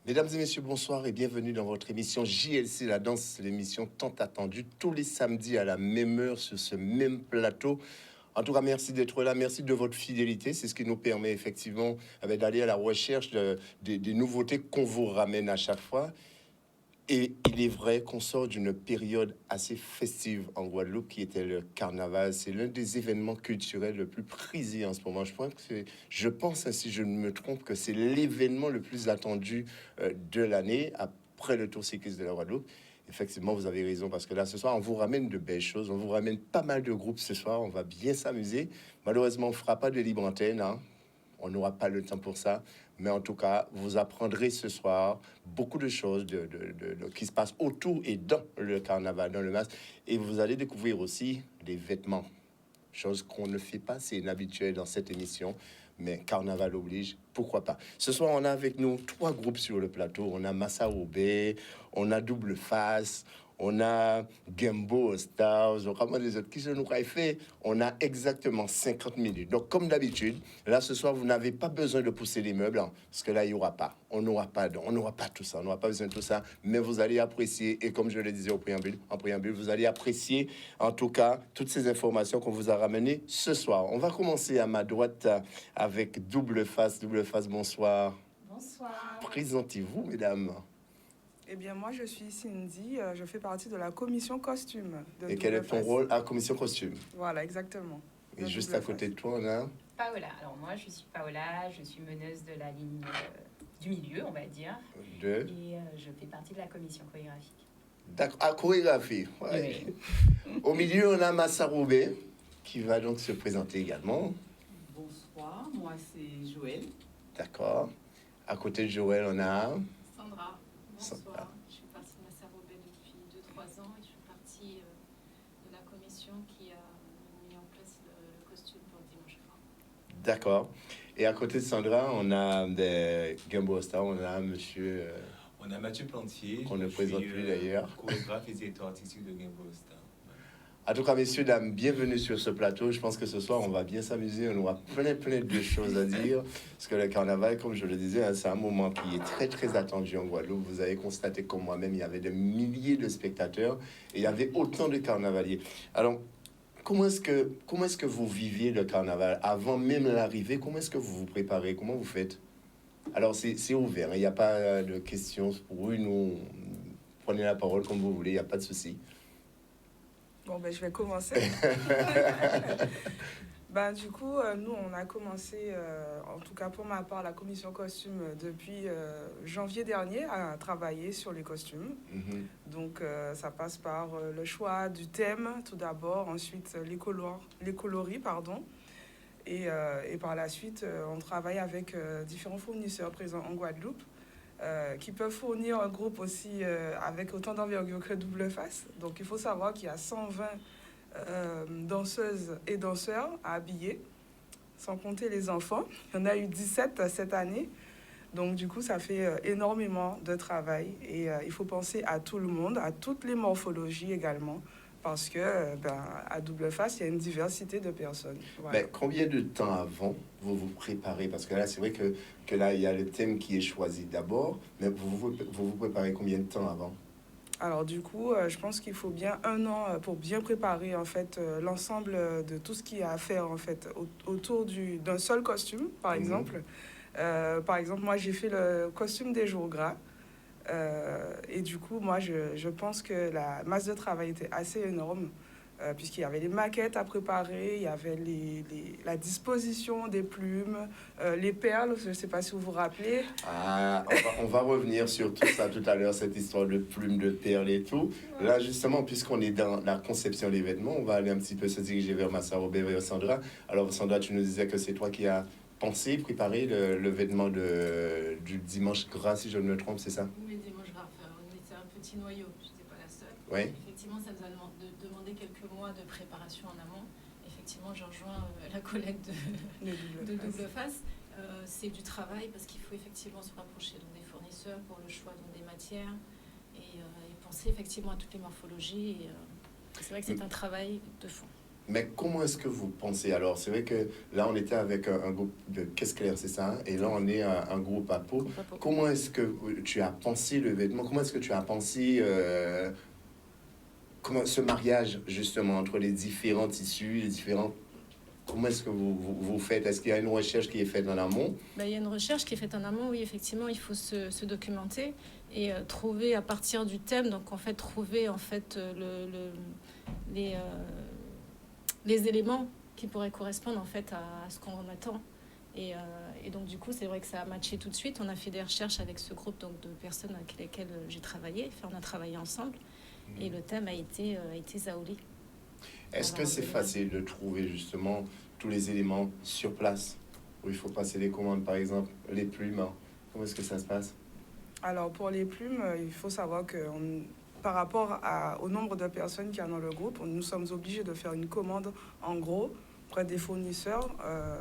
Mesdames et messieurs, bonsoir et bienvenue dans votre émission JLC La Danse, l'émission tant attendue tous les samedis à la même heure sur ce même plateau. En tout cas, merci d'être là, merci de votre fidélité. C'est ce qui nous permet effectivement d'aller à la recherche des nouveautés qu'on vous ramène à chaque fois. Et il est vrai qu'on sort d'une période assez festive en Guadeloupe qui était le carnaval. C'est l'un des événements culturels le plus prisé en ce moment. Je pense, si je ne me trompe, que c'est l'événement le plus attendu de l'année après le Tour cycliste de la Guadeloupe. Effectivement, vous avez raison, parce que là, ce soir, on vous ramène de belles choses. On vous ramène pas mal de groupes ce soir. On va bien s'amuser. Malheureusement, on ne fera pas de libre antenne, hein. On n'aura pas le temps pour ça. Mais en tout cas, vous apprendrez ce soir beaucoup de choses qui se passent autour et dans le carnaval, dans le masque. Et vous allez découvrir aussi les vêtements. Chose qu'on ne fait pas, c'est inhabituel dans cette émission. Mais carnaval oblige, pourquoi pas. Ce soir, on a avec nous 3 groupes sur le plateau. On a Massa Robé, on a Double Face, on a Gambo Stars, on a les autres qui se nous ont fait. On a exactement 50 minutes. Donc, comme d'habitude, là, ce soir, vous n'avez pas besoin de pousser les meubles, hein, parce que là, il n'y aura pas. On n'aura pas tout ça. On n'aura pas besoin de tout ça. Mais vous allez apprécier, et comme je le disais en préambule, vous allez apprécier, en tout cas, toutes ces informations qu'on vous a ramenées ce soir. On va commencer à ma droite avec Double Face. Double Face, bonsoir. Bonsoir. Présentez-vous, mesdames. Eh bien, moi, je suis Cindy. Je fais partie de la commission costume. Et quel est ton rôle à commission costume? Voilà, exactement. Et juste à côté de toi, on a Paola. Alors moi, je suis Paola, je suis meneuse de la ligne du milieu, on va dire. deux. Et je fais partie de la commission chorégraphique. D'accord, à chorégraphie. Ouais. Oui. Au milieu, on a Massa Robé, qui va donc se présenter également. Bonsoir, moi c'est Joël. D'accord. À côté de Joël, on a Sandra, bonsoir. Sandra. Je suis partie de Massa Robé depuis 2-3 ans et je suis partie de la commission qui a mis en place le costume pour dimanche soir. D'accord. Et à côté de Sandra, on a des Gambo Stars, on a monsieur. On a Mathieu Plantier. Qu'on ne présente plus d'ailleurs. Chorégraphe et directeur artistique de Gambo Star. En tout cas, messieurs, dames, bienvenue sur ce plateau. Je pense que ce soir, on va bien s'amuser. On aura plein de choses à dire. Parce que le carnaval, comme je le disais, hein, c'est un moment qui est très, très attendu en Guadeloupe. Vous avez constaté comme moi-même, il y avait des milliers de spectateurs et il y avait autant de carnavaliers. Alors, comment est-ce que vous viviez le carnaval avant même l'arrivée? Comment est-ce que vous vous préparez? Comment vous faites? Alors, c'est ouvert. Il n'y a pas de questions pour une ou prenez la parole comme vous voulez. Il n'y a pas de souci. Bon, ben, je vais commencer. Du coup, nous, on a commencé, en tout cas pour ma part, la commission costume depuis janvier dernier à travailler sur les costumes. Mm-hmm. Donc, ça passe par le choix du thème, tout d'abord, ensuite les coloris, pardon. Et par la suite, on travaille avec différents fournisseurs présents en Guadeloupe qui peuvent fournir un groupe aussi avec autant d'envergure que Double Face. Donc il faut savoir qu'il y a 120 danseuses et danseurs à habiller, sans compter les enfants. Il y en a eu 17 cette année. Donc du coup, ça fait énormément de travail. Et il faut penser à tout le monde, à toutes les morphologies également. Parce que à Double Face, il y a une diversité de personnes. Voilà. Mais combien de temps avant vous vous préparez? Parce que là, c'est vrai que là, il y a le thème qui est choisi d'abord, mais vous préparez combien de temps avant? Alors du coup, je pense qu'il faut bien 1 an pour bien préparer en fait l'ensemble de tout ce qu'il y a à faire en fait autour d'un seul costume, par exemple. Par exemple, moi, j'ai fait le costume des jours gras. Et du coup, moi, je pense que la masse de travail était assez énorme, puisqu'il y avait les maquettes à préparer, il y avait la disposition des plumes, les perles, je ne sais pas si vous vous rappelez. Ah, on va revenir sur tout ça tout à l'heure, cette histoire de plumes, de perles et tout. Ouais. Là, justement, puisqu'on est dans la conception des vêtements, on va aller un petit peu se diriger vers Massa Robé, vers Sandra. Alors, Sandra, tu nous disais que c'est toi qui as pensé, préparé le vêtement du dimanche gras, si je ne me trompe, c'est ça? Oui, dimanche gras, on était un petit noyau, je n'étais pas la seule. Oui. Effectivement, ça nous a demandé quelques mois de préparation en amont. Effectivement, je rejoins la collègue de Double Face. C'est du travail parce qu'il faut effectivement se rapprocher des fournisseurs pour le choix des matières et penser effectivement à toutes les morphologies. Et, c'est vrai que c'est un travail de fond. Mais comment est-ce que vous pensez? Alors, c'est vrai que là, on était avec un groupe de Caisse Claire, c'est ça, hein? Et là, on est un groupe à peau. Comment est-ce que tu as pensé le vêtement? Comment est-ce que tu as pensé comment, ce mariage, justement, entre les différents tissus, les différents... Comment est-ce que vous faites? Est-ce qu'il y a une recherche qui est faite en amont? Il y a une recherche qui est faite en amont, oui, effectivement, il faut se documenter et trouver à partir du thème, donc en fait, trouver en fait les éléments qui pourraient correspondre en fait à ce qu'on attend. Et donc du coup, c'est vrai que ça a matché tout de suite. On a fait des recherches avec ce groupe donc, de personnes avec lesquelles j'ai travaillé. Enfin, on a travaillé ensemble et le thème a été Zaouli. Est-ce que c'est facile de trouver justement tous les éléments sur place où il faut passer les commandes, par exemple les plumes, hein? Comment est-ce que ça se passe? Alors pour les plumes, il faut savoir que par rapport au nombre de personnes qu'il y a dans le groupe, nous sommes obligés de faire une commande en gros auprès des fournisseurs.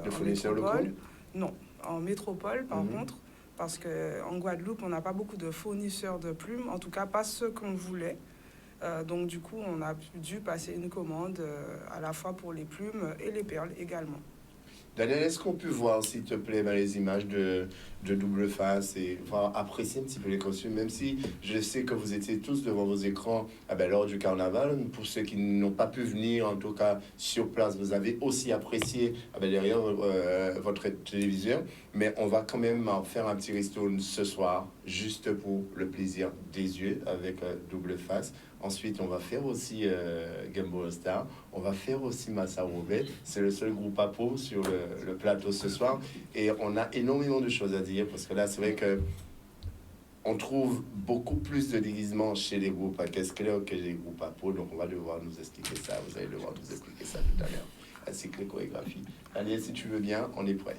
Les fournisseurs locaux? Non, en métropole par contre, parce qu'en Guadeloupe, on n'a pas beaucoup de fournisseurs de plumes, en tout cas pas ceux qu'on voulait. Donc du coup, on a dû passer une commande à la fois pour les plumes et les perles également. Daniel, est-ce qu'on peut voir, s'il te plaît, les images de Double Face et voir, apprécier un petit peu les costumes, même si je sais que vous étiez tous devant vos écrans lors du carnaval. Pour ceux qui n'ont pas pu venir, en tout cas sur place, vous avez aussi apprécié derrière votre téléviseur. Mais on va quand même faire un petit ristourne ce soir, juste pour le plaisir des yeux avec Double Face. Ensuite, on va faire aussi Gambo All Star. On va faire aussi Massa Roubaix. C'est le seul groupe à peau sur le plateau ce soir. Et on a énormément de choses à dire parce que là, c'est vrai que on trouve beaucoup plus de déguisements chez les groupes à Caisse Claire que les groupes à peau. Donc, on va devoir nous expliquer ça. Vous allez devoir nous expliquer ça tout à l'heure, ainsi que les chorégraphies. Allez, si tu veux bien, on est prêt.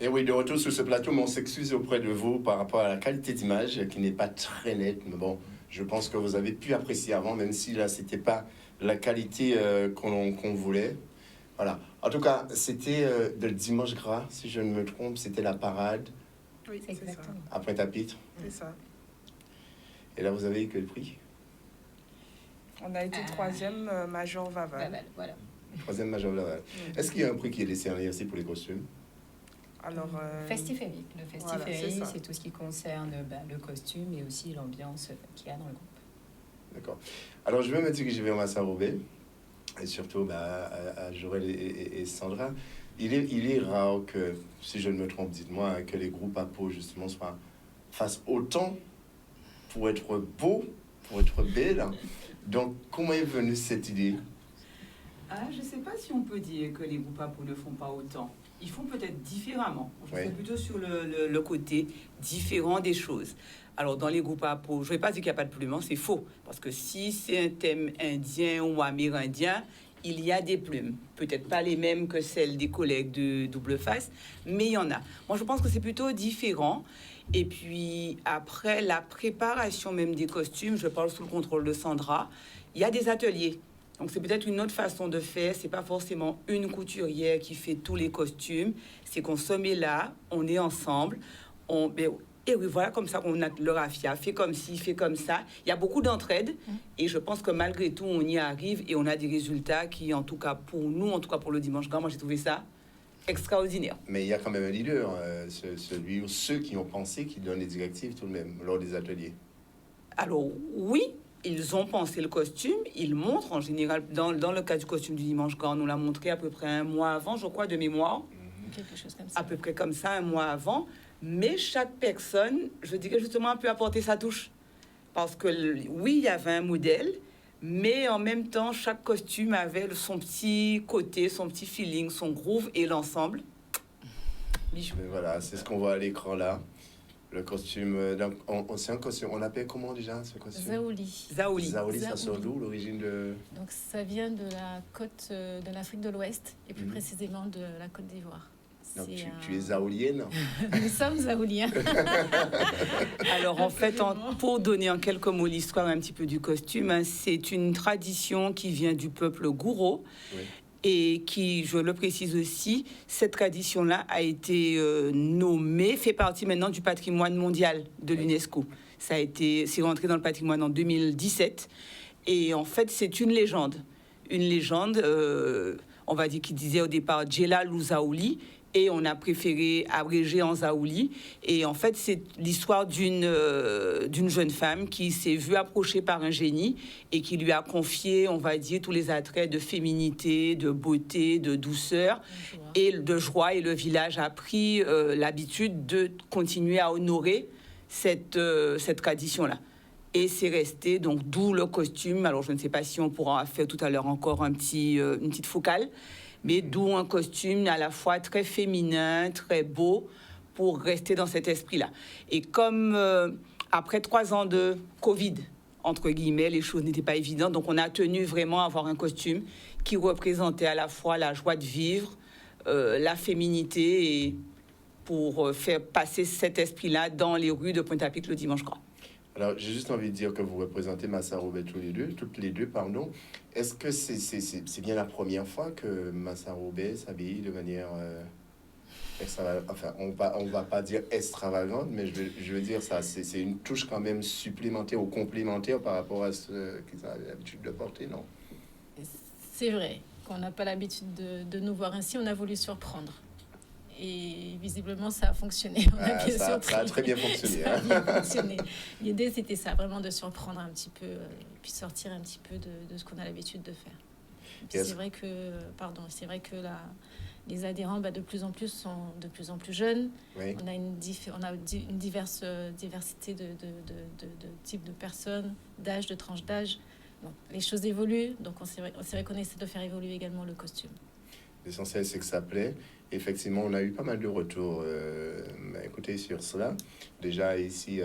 Et oui, de retour sur ce plateau, mais on s'excuse auprès de vous par rapport à la qualité d'image qui n'est pas très nette. Mais bon, je pense que vous avez pu apprécier avant, même si là, c'était pas la qualité qu'on voulait. Voilà. En tout cas, c'était de dimanche gras, si je ne me trompe, c'était la parade. Oui, c'est ça. Après Tapitre. C'est ça. Et là, vous avez eu quel prix? On a été troisième Major Vaval. Vaval, voilà. Troisième Major Laval. Est-ce qu'il y a un prix qui est décerné aussi pour les costumes? Alors, Festiféry. Le voilà, Festiféry, c'est ça. c'est tout ce qui concerne le costume et aussi l'ambiance qu'il y a dans le groupe. D'accord. Alors, je vais me diriger vers Massa Robé, et surtout à Jorel et Sandra. Il est rare que, si je ne me trompe, dites-moi, que les groupes à peau, justement, fassent autant pour être beaux, pour être belles. Donc, comment est venue cette idée? Je ne sais pas si on peut dire que les groupes à peau ne font pas autant. Ils font peut-être différemment. Je suis plutôt sur le côté différent des choses. Alors, dans les groupes à peau, je ne vais pas dire qu'il n'y a pas de plumes, c'est faux. Parce que si c'est un thème indien ou amérindien, il y a des plumes. Peut-être pas les mêmes que celles des collègues de Double Face, mais il y en a. Moi, je pense que c'est plutôt différent. Et puis, après, la préparation même des costumes, je parle sous le contrôle de Sandra, il y a des ateliers. Donc, c'est peut-être une autre façon de faire. C'est pas forcément une couturière qui fait tous les costumes. C'est qu'on se met là, on est ensemble. Et oui, voilà, comme ça qu'on a le raffia. Fait comme ci, fait comme ça. Il y a beaucoup d'entraide. Et je pense que malgré tout, on y arrive et on a des résultats qui, en tout cas pour nous, en tout cas pour le Dimanche Gras, moi j'ai trouvé ça extraordinaire. Mais il y a quand même un leader, celui ou ceux qui ont pensé, qui donnent les directives tout de même lors des ateliers. Alors, oui, ils ont pensé le costume. Ils montrent en général, dans le cas du costume du Dimanche Gras, on nous l'a montré à peu près un mois avant, je crois, de mémoire. Quelque chose comme ça. À peu près comme ça, un mois avant. Mais chaque personne, je dirais justement, a pu apporter sa touche. Parce que, oui, il y avait un modèle, mais en même temps, chaque costume avait son petit côté, son petit feeling, son groove et l'ensemble. Bijou. Mais voilà, c'est ce qu'on voit à l'écran là. Le costume, c'est un costume, on l'appelle comment déjà ce costume? Zaouli. Zaouli. Zaouli, ça sort d'où, l'origine de... Donc ça vient de la côte de l'Afrique de l'Ouest, et plus précisément de la Côte d'Ivoire. Donc tu es zaoulienne? Nous sommes zaouliens. Alors en fait, pour donner en quelques mots l'histoire un petit peu du costume, c'est une tradition qui vient du peuple Gouro. Oui. Et qui, je le précise aussi, cette tradition-là a été nommée, fait partie maintenant du patrimoine mondial de l'UNESCO. C'est rentré dans le patrimoine en 2017. Et en fait, c'est une légende. Une légende, on va dire, qui disait au départ Djella ou Zaouli. Et on a préféré abréger en Zaouli. Et en fait, c'est l'histoire d'une jeune femme qui s'est vue approchée par un génie et qui lui a confié, on va dire, tous les attraits de féminité, de beauté, de douceur et de joie. Et le village a pris l'habitude de continuer à honorer cette tradition-là. Et c'est resté, donc d'où le costume. Alors, je ne sais pas si on pourra faire tout à l'heure encore une petite focale. Mais d'où un costume à la fois très féminin, très beau, pour rester dans cet esprit-là. Et comme après 3 ans de Covid, entre guillemets, les choses n'étaient pas évidentes, donc on a tenu vraiment à avoir un costume qui représentait à la fois la joie de vivre, la féminité, et pour faire passer cet esprit-là dans les rues de Pointe-à-Pitre le Dimanche Gras. Alors, j'ai juste envie de dire que vous représentez Massa Robé toutes les deux, pardon. Est-ce que c'est bien la première fois que Massa Robé s'habille de manière extravagante? Enfin, on va pas dire extravagante, mais je veux dire ça, c'est une touche quand même supplémentaire ou complémentaire par rapport à ce qu'ils avaient l'habitude de porter, non? C'est vrai qu'on n'a pas l'habitude de nous voir ainsi, on a voulu surprendre. Et visiblement, ça a fonctionné. On a bien ça a très bien fonctionné. Ça a bien fonctionné. L'idée, c'était ça, vraiment de surprendre un petit peu, puis sortir un petit peu de ce qu'on a l'habitude de faire. C'est vrai que, les adhérents, de plus en plus, sont de plus en plus jeunes. Oui. On a une diversité de types de personnes, d'âge, de tranches d'âge. Donc, les choses évoluent. Donc, c'est vrai qu'on essaie de faire évoluer également le costume. L'essentiel, c'est que ça plaît. Effectivement, on a eu pas mal de retours. Écoutez, sur cela, déjà ici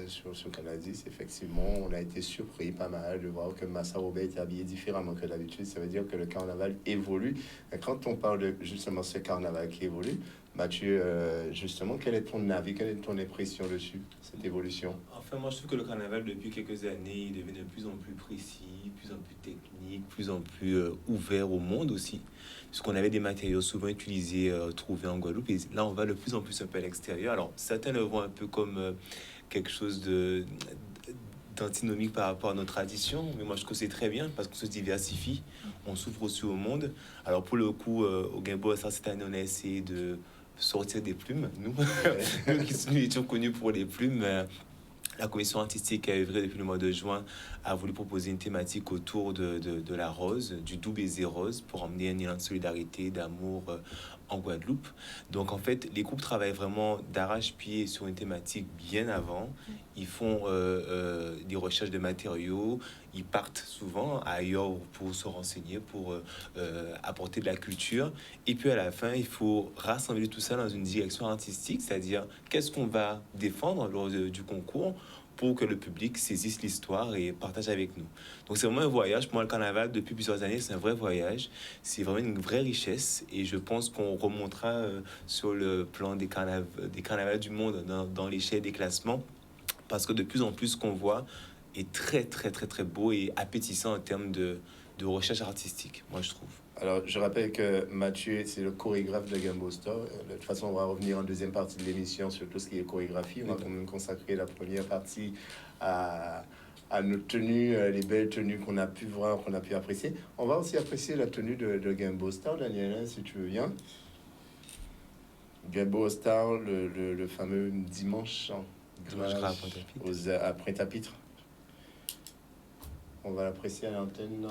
sur Canadis, effectivement, on a été surpris pas mal de voir que Massa Robé est habillé différemment que d'habitude. Ça veut dire que le carnaval évolue. Et quand on parle de justement ce carnaval qui évolue, Mathieu, justement, quel est ton avis, quelle est ton impression dessus, cette évolution? Enfin, moi, je trouve que le carnaval, depuis quelques années, il devient de plus en plus précis, plus en plus technique, plus en plus ouvert au monde aussi. Parce qu'on avait des matériaux souvent utilisés, trouvés en Guadeloupe, et là, on va de plus en plus un peu à l'extérieur. Alors, certains le voient un peu comme quelque chose d'antinomique par rapport à nos traditions, mais moi je trouve que c'est très bien parce qu'on se diversifie, on s'ouvre aussi au monde. Alors pour le coup, au Gambo, ça cette année, on a essayé de sortir des plumes, nous, nous étions connus pour les plumes. La commission artistique qui a œuvré depuis le mois de juin a voulu proposer une thématique autour de la rose, du doux baiser rose, pour emmener un élan de solidarité, d'amour en Guadeloupe. Donc en fait, les groupes travaillent vraiment d'arrache-pied sur une thématique bien avant. Ils font des recherches de matériaux, ils partent souvent ailleurs pour se renseigner, pour apporter de la culture. Et puis à la fin, il faut rassembler tout ça dans une direction artistique, c'est-à-dire qu'est-ce qu'on va défendre lors du concours pour que le public saisisse l'histoire et partage avec nous. Donc c'est vraiment un voyage. Pour moi, le carnaval, depuis plusieurs années, c'est un vrai voyage. C'est vraiment une vraie richesse. Et je pense qu'on remontera sur le plan des carnavals du monde dans l'échelle des classements. Parce que de plus en plus, ce qu'on voit est très, très, très, très beau et appétissant en termes de recherche artistique, moi, je trouve. Alors, je rappelle que Mathieu, c'est le chorégraphe de Gambo Store. De toute façon, on va revenir en deuxième partie de l'émission sur tout ce qui est chorégraphie. On va quand même consacrer la première partie à nos tenues, les belles tenues qu'on a pu voir, qu'on a pu apprécier. On va aussi apprécier la tenue de Gambo Store, Daniel, si tu veux bien. Gambo Store, le fameux dimanche à Pointe-à-Pitre. On va l'apprécier à l'antenne.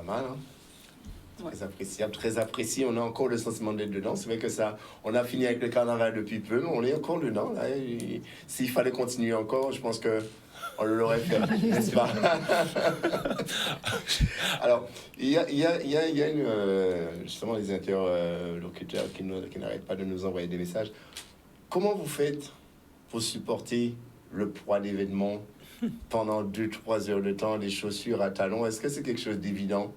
Mal, hein? Très appréciable, très apprécié. On a encore le sentiment d'être dedans. C'est vrai que ça, on a fini avec le carnaval depuis peu, mais on est encore dedans. Là. S'il fallait continuer encore, je pense que on l'aurait fait, n'est-ce pas? Alors, il y a justement les interlocuteurs qui n'arrêtent pas de nous envoyer des messages. Comment vous faites pour supporter le poids d'événements pendant 2-3 heures de temps, les chaussures à talons? Est-ce que c'est quelque chose d'évident?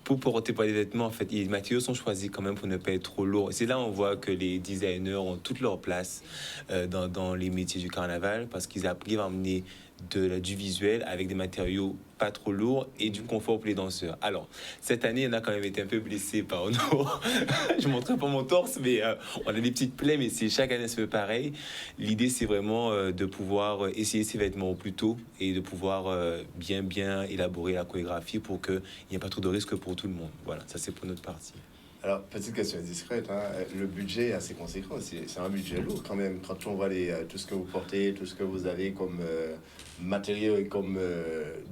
Pour porter pas les vêtements, en fait, les matériaux sont choisis quand même pour ne pas être trop lourds. C'est là où on voit que les designers ont toute leur place dans les métiers du carnaval parce qu'ils arrivent à emmener du visuel avec des matériaux pas trop lourds et du confort pour les danseurs. Alors, cette année, on a quand même été un peu blessé par nous. Je ne montrerai pas mon torse, mais on a des petites plaies, mais c'est chaque année, c'est pareil. L'idée, c'est vraiment de pouvoir essayer ces vêtements au plus tôt et de pouvoir bien élaborer la chorégraphie pour qu'il n'y ait pas trop de risques pour tout le monde. Voilà, ça c'est pour notre partie. Alors, petite question discrète, hein. Le budget est assez conséquent, c'est un budget lourd quand même. Quand on voit tout ce que vous portez, tout ce que vous avez comme matériaux et comme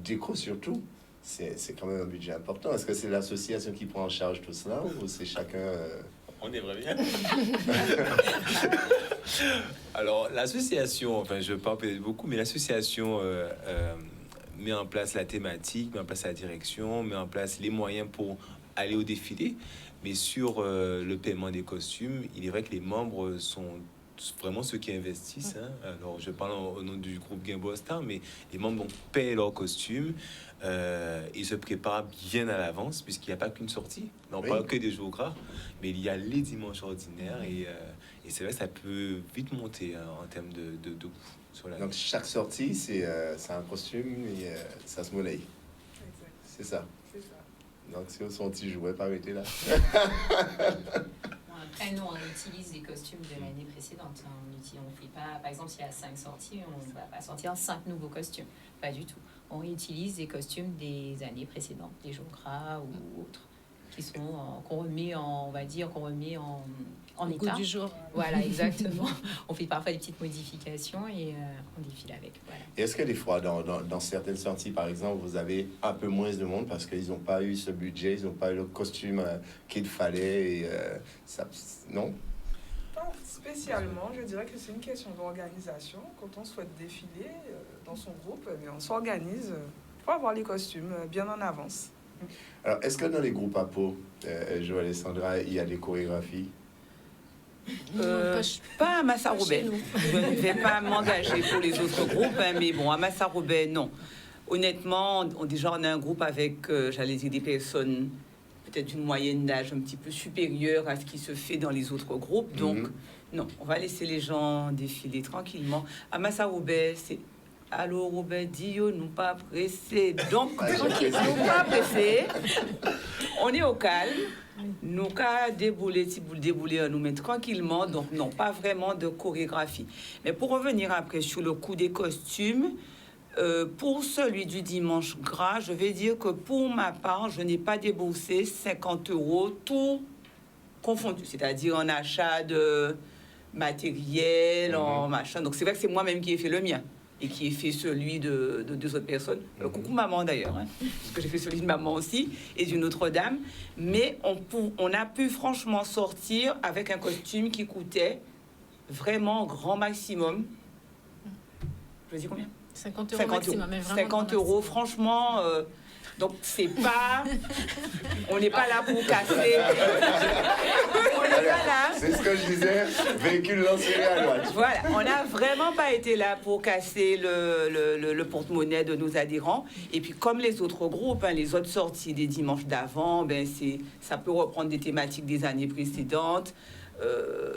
déco surtout, c'est quand même un budget important. Est-ce que c'est l'association qui prend en charge tout cela ou c'est chacun On aimerait bien. Alors, l'association, enfin, je parle peut-être beaucoup, mais l'association met en place la thématique, met en place la direction, met en place les moyens pour aller au défilé. Mais sur le paiement des costumes, il est vrai que les membres sont vraiment ceux qui investissent. Hein. Alors, je parle au nom du groupe Gameboa Star, mais les membres paient leurs costumes. Ils se préparent bien à l'avance, puisqu'il n'y a pas qu'une sortie. Non, pas que des jours gras, mais il y a les dimanches ordinaires. Et c'est vrai que ça peut vite monter en termes de coût. Sur Donc, chaque sortie, c'est un costume et ça se monnaie. C'est ça. Donc, si on sentit jouer, pas arrêter là. Après, nous, on utilise des costumes de l'année précédente. On fait pas, par exemple, s'il y a 5 sorties, on ne va pas sortir 5 nouveaux costumes. Pas du tout. On utilise des costumes des années précédentes, des jours gras ou autres, qui sont qu'on remet en état. Goût du jour. Voilà, exactement. On fait parfois des petites modifications et on défile avec. Voilà. Et est-ce que des fois, dans certaines sorties, par exemple, vous avez un peu moins de monde parce qu'ils n'ont pas eu ce budget, ils n'ont pas eu le costume qu'il fallait et ça, non? Pas spécialement, je dirais que c'est une question d'organisation. Quand on souhaite défiler dans son groupe, on s'organise pour avoir les costumes bien en avance. Alors, est-ce que dans les groupes à peau, Joël et Sandra, il y a des chorégraphies? Pas à Massa-Roubaix. Je ne vais pas m'engager pour les autres groupes, hein, mais bon, à Massa-Roubaix, non. Honnêtement, déjà, on a un groupe avec, j'allais dire, des personnes peut-être d'une moyenne d'âge un petit peu supérieure à ce qui se fait dans les autres groupes. Donc, non, on va laisser les gens défiler tranquillement. À Massa-Roubaix, c'est... Allô, Roubaix, Dio, nous pas pressés. Donc, tranquille, nous pas pressés. On est au calme. Nous qu'à débouler, si vous le déboulez, on nous met tranquillement. Donc, non, pas vraiment de chorégraphie. Mais pour revenir après sur le coup des costumes, pour celui du dimanche gras, je vais dire que pour ma part, je n'ai pas déboursé 50 €, tout confondu. C'est-à-dire en achat de matériel, en machin. Donc, c'est vrai que c'est moi-même qui ai fait le mien et qui ai fait celui de deux autres personnes. Coucou maman d'ailleurs, hein, parce que j'ai fait celui de maman aussi et d'une autre dame. Mais on a pu franchement sortir avec un costume qui coûtait vraiment grand maximum. Je veux dire combien? 50 € maximum. 50 €, franchement. Donc, c'est pas... On n'est pas là pour casser. On n'est pas là. C'est ce que je disais, véhicule lancé à droite. Voilà, on n'a vraiment pas été là pour casser le porte-monnaie de nos adhérents. Et puis, comme les autres groupes, hein, les autres sorties des dimanches d'avant, ben, ça peut reprendre des thématiques des années précédentes.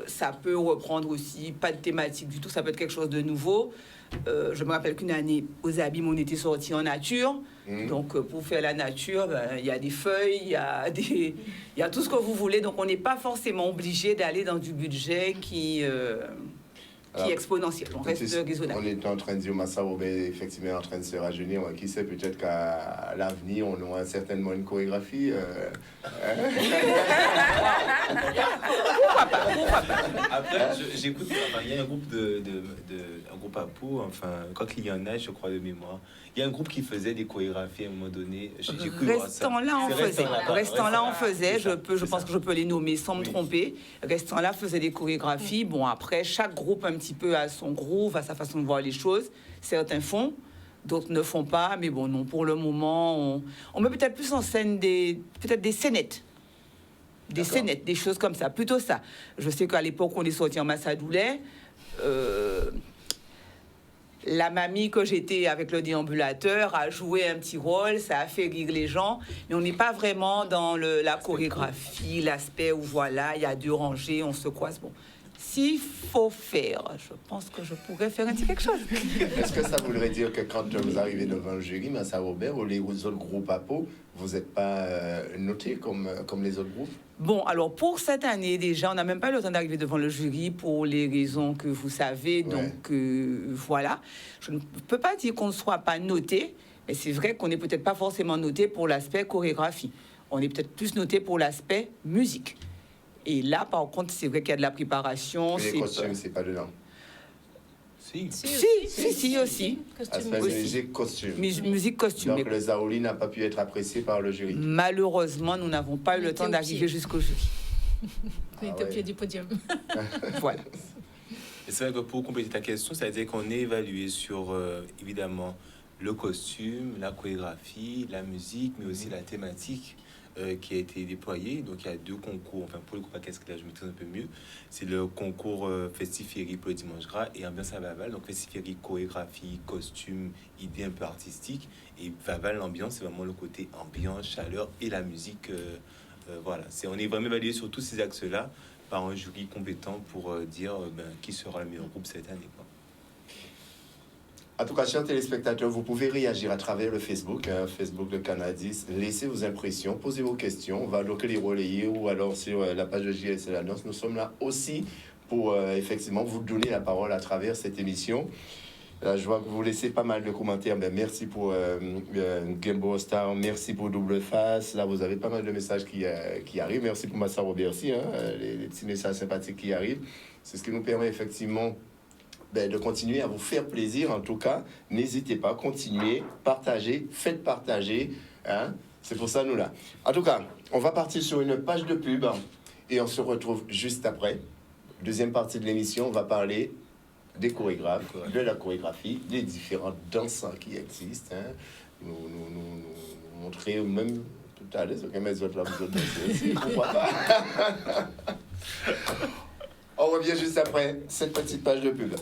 Ça peut reprendre aussi, pas de thématique du tout, ça peut être quelque chose de nouveau. Je me rappelle qu'une année, aux Abîmes, on était sortis en nature. Donc, pour faire la nature, il y a des feuilles, il y a tout ce que vous voulez. Donc, on n'est pas forcément obligé d'aller dans du budget qui est exponentiel. On reste raisonnable. On est en train de dire, Massa-Roubaix, effectivement, en train de se rajeunir. Qui sait, peut-être qu'à l'avenir, on aura certainement une chorégraphie. Pourquoi pas? Après, j'écoute, il y a un groupe un groupe à Pau, enfin, quand il y en a, je crois, de mémoire. Il y a un groupe qui faisait des chorégraphies à un moment donné. Restant là, on faisait. Je pense que je peux les nommer sans me tromper. Restant là, faisait des chorégraphies. Bon, après, chaque groupe un petit peu a son groove, a sa façon de voir les choses. Certains font, d'autres ne font pas. Mais bon, non, pour le moment, on met peut-être plus en scène des scénettes. Des scénettes, des choses comme ça, plutôt ça. Je sais qu'à l'époque, on est sorti en Massadoulet. La mamie que j'étais avec le déambulateur a joué un petit rôle, ça a fait rire les gens, mais on n'est pas vraiment dans la chorégraphie, l'aspect où voilà, il y a 2 rangées, on se croise. Bon, s'il faut faire, je pense que je pourrais faire un petit quelque chose. Est-ce que ça voudrait dire que quand vous arrivez devant le jury, Massa Robert, ou les autres groupes à peau, vous n'êtes pas notés comme les autres groupes? Bon, alors pour cette année déjà, on n'a même pas eu le temps d'arriver devant le jury pour les raisons que vous savez. Donc voilà, je ne peux pas dire qu'on ne soit pas noté, mais c'est vrai qu'on n'est peut-être pas forcément noté pour l'aspect chorégraphie. On est peut-être plus noté pour l'aspect musique. Et là, par contre, c'est vrai qu'il y a de la préparation. Et les costumes, c'est pas dedans. Si. Si, aussi. Aspect musique, costume. Musique, costume. Donc le Zaouli n'a pas pu être apprécié par le jury. Malheureusement, nous n'avons pas eu le temps d'arriver jusqu'au jury. On était au pied du podium. Voilà. Et c'est vrai que pour compléter ta question, c'est-à-dire qu'on est évalué sur, évidemment, le costume, la chorégraphie, la musique, mais aussi la thématique qui a été déployée. Donc, il y a 2 concours. Enfin, pour le groupe qu'est-ce que là, je maîtrise un peu mieux. C'est le concours Festiférie pour le Dimanche Gras et Ambiance à Vaval. Donc, Festiférie, chorégraphie, costume, idée un peu artistique. Et Vaval, l'ambiance, c'est vraiment le côté ambiance, chaleur et la musique. Voilà. On est vraiment évalué sur tous ces axes-là par un jury compétent pour dire qui sera le meilleur groupe cette année, quoi. En tout cas, chers téléspectateurs, vous pouvez réagir à travers le Facebook, Facebook de Canadis. Laissez vos impressions, posez vos questions. On va donc les relayer ou alors sur la page de JLC La Danse. Nous sommes là aussi pour effectivement vous donner la parole à travers cette émission. Là, je vois que vous laissez pas mal de commentaires. Ben, merci pour Gambo Star, merci pour Double Face. Là, vous avez pas mal de messages qui arrivent. Merci pour Massa Robert aussi, les petits messages sympathiques qui arrivent. C'est ce qui nous permet effectivement de continuer à vous faire plaisir. En tout cas, n'hésitez pas, continuez, partagez, faites partager. C'est pour ça nous là. En tout cas, on va partir sur une page de pub et on se retrouve juste après. Deuxième partie de l'émission, on va parler des chorégraphes, de la chorégraphie, des différents danseurs qui existent. Nous montrer même tout à l'heure, mes autres là, vous autres danser aussi, pourquoi pas. On revient juste après cette petite page de pub.